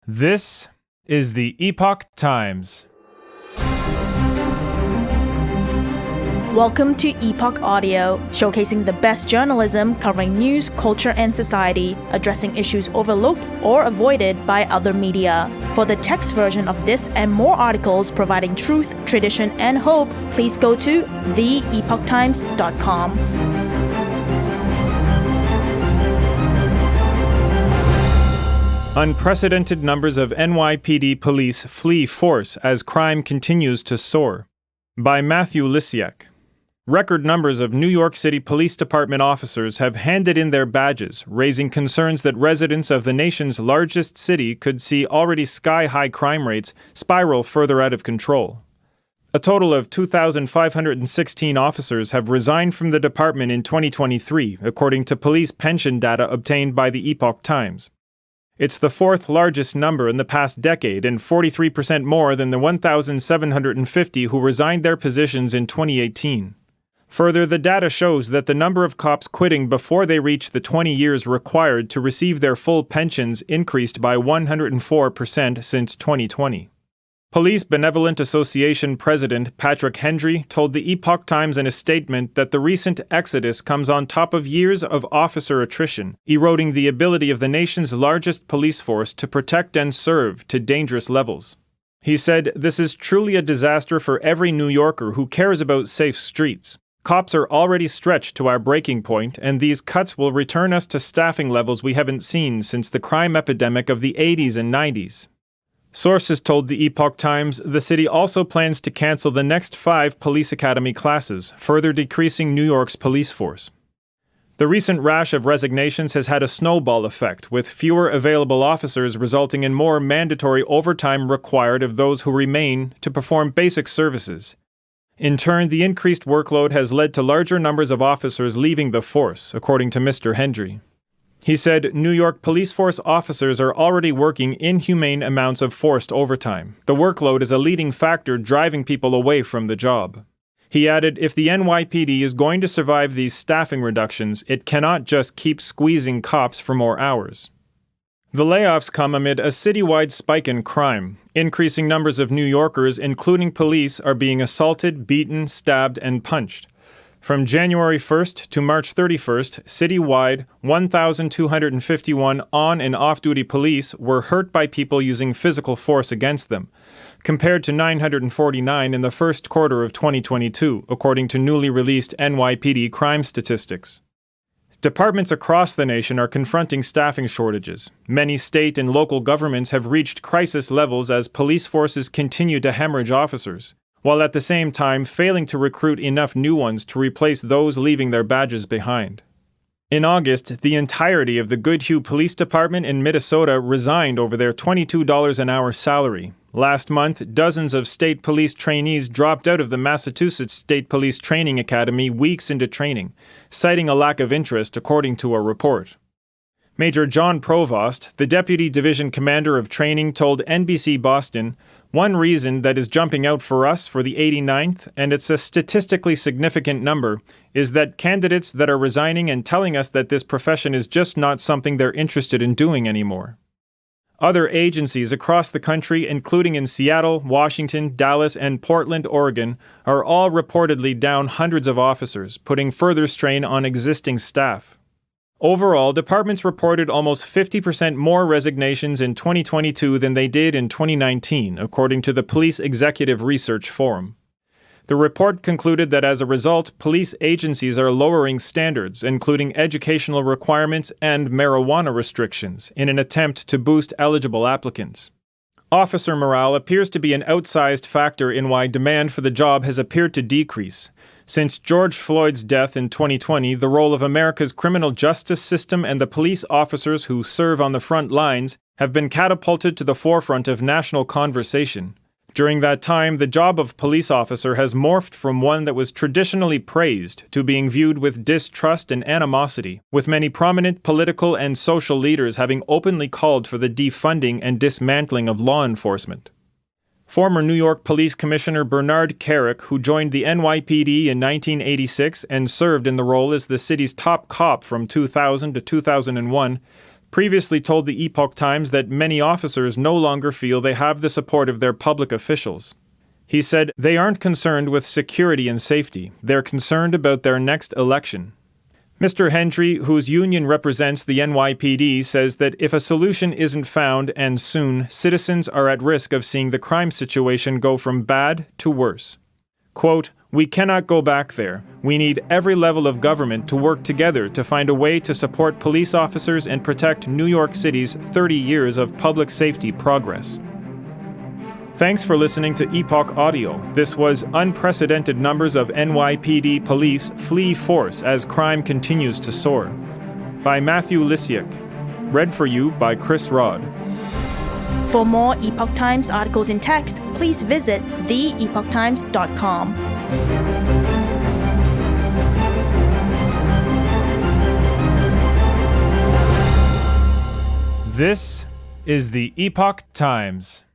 This is the Epoch Times. Welcome to Epoch Audio, showcasing the best journalism covering news, culture, and society, addressing issues overlooked or avoided by other media. For the text version of this and more articles providing truth, tradition, and hope, please go to theepochtimes.com. Unprecedented numbers of NYPD police flee force as crime continues to soar. By Matthew Lysiak. Record numbers of New York City Police Department officers have handed in their badges, raising concerns that residents of the nation's largest city could see already sky-high crime rates spiral further out of control. A total of 2,516 officers have resigned from the department in 2023, according to police pension data obtained by the Epoch Times. It's the fourth largest number in the past decade and 43% more than the 1,750 who resigned their positions in 2018. Further, the data shows that the number of cops quitting before they reach the 20 years required to receive their full pensions increased by 104% since 2020. Police Benevolent Association President Patrick Hendry told the Epoch Times in a statement that the recent exodus comes on top of years of officer attrition, eroding the ability of the nation's largest police force to protect and serve to dangerous levels. He said, "This is truly a disaster for every New Yorker who cares about safe streets. Cops are already stretched to our breaking point, and these cuts will return us to staffing levels we haven't seen since the crime epidemic of the 80s and 90s. Sources told the Epoch Times the city also plans to cancel the next 5 police academy classes, further decreasing New York's police force. The recent rash of resignations has had a snowball effect, with fewer available officers resulting in more mandatory overtime required of those who remain to perform basic services. In turn, the increased workload has led to larger numbers of officers leaving the force, according to Mr. Hendry. He said New York police force officers are already working inhumane amounts of forced overtime. The workload is a leading factor driving people away from the job. He added, if the NYPD is going to survive these staffing reductions, it cannot just keep squeezing cops for more hours. The layoffs come amid a citywide spike in crime. Increasing numbers of New Yorkers, including police, are being assaulted, beaten, stabbed, and punched. From January 1st to March 31st, citywide, 1,251 on- and off-duty police were hurt by people using physical force against them, compared to 949 in the first quarter of 2022, according to newly released NYPD crime statistics. Departments across the nation are confronting staffing shortages. Many state and local governments have reached crisis levels as police forces continue to hemorrhage officers, while at the same time failing to recruit enough new ones to replace those leaving their badges behind. In August, the entirety of the Goodhue Police Department in Minnesota resigned over their $22 an hour salary. Last month, dozens of state police trainees dropped out of the Massachusetts State Police Training Academy weeks into training, citing a lack of interest, according to a report. Major John Provost, the Deputy Division Commander of Training, told NBC Boston, "One reason that is jumping out for us for the 89th, and it's a statistically significant number, is that candidates that are resigning and telling us that this profession is just not something they're interested in doing anymore." Other agencies across the country, including in Seattle, Washington, Dallas, and Portland, Oregon, are all reportedly down hundreds of officers, putting further strain on existing staff. Overall, departments reported almost 50% more resignations in 2022 than they did in 2019, according to the Police Executive Research Forum. The report concluded that as a result, police agencies are lowering standards, including educational requirements and marijuana restrictions, in an attempt to boost eligible applicants. Officer morale appears to be an outsized factor in why demand for the job has appeared to decrease. Since George Floyd's death in 2020, the role of America's criminal justice system and the police officers who serve on the front lines have been catapulted to the forefront of national conversation. During that time, the job of police officer has morphed from one that was traditionally praised to being viewed with distrust and animosity, with many prominent political and social leaders having openly called for the defunding and dismantling of law enforcement. Former New York Police Commissioner Bernard Kerik, who joined the NYPD in 1986 and served in the role as the city's top cop from 2000 to 2001, previously told the Epoch Times that many officers no longer feel they have the support of their public officials. He said they aren't concerned with security and safety, they're concerned about their next election. Mr. Hendry, whose union represents the NYPD, says that if a solution isn't found and soon, citizens are at risk of seeing the crime situation go from bad to worse. Quote, "We cannot go back there. We need every level of government to work together to find a way to support police officers and protect New York City's 30 years of public safety progress." Thanks for listening to Epoch Audio. This was Unprecedented Numbers of NYPD Police Flee Force as Crime Continues to Soar, by Matthew Lisiak. Read for you by Chris Rod. For more Epoch Times articles in text, please visit theepochtimes.com. This is the Epoch Times.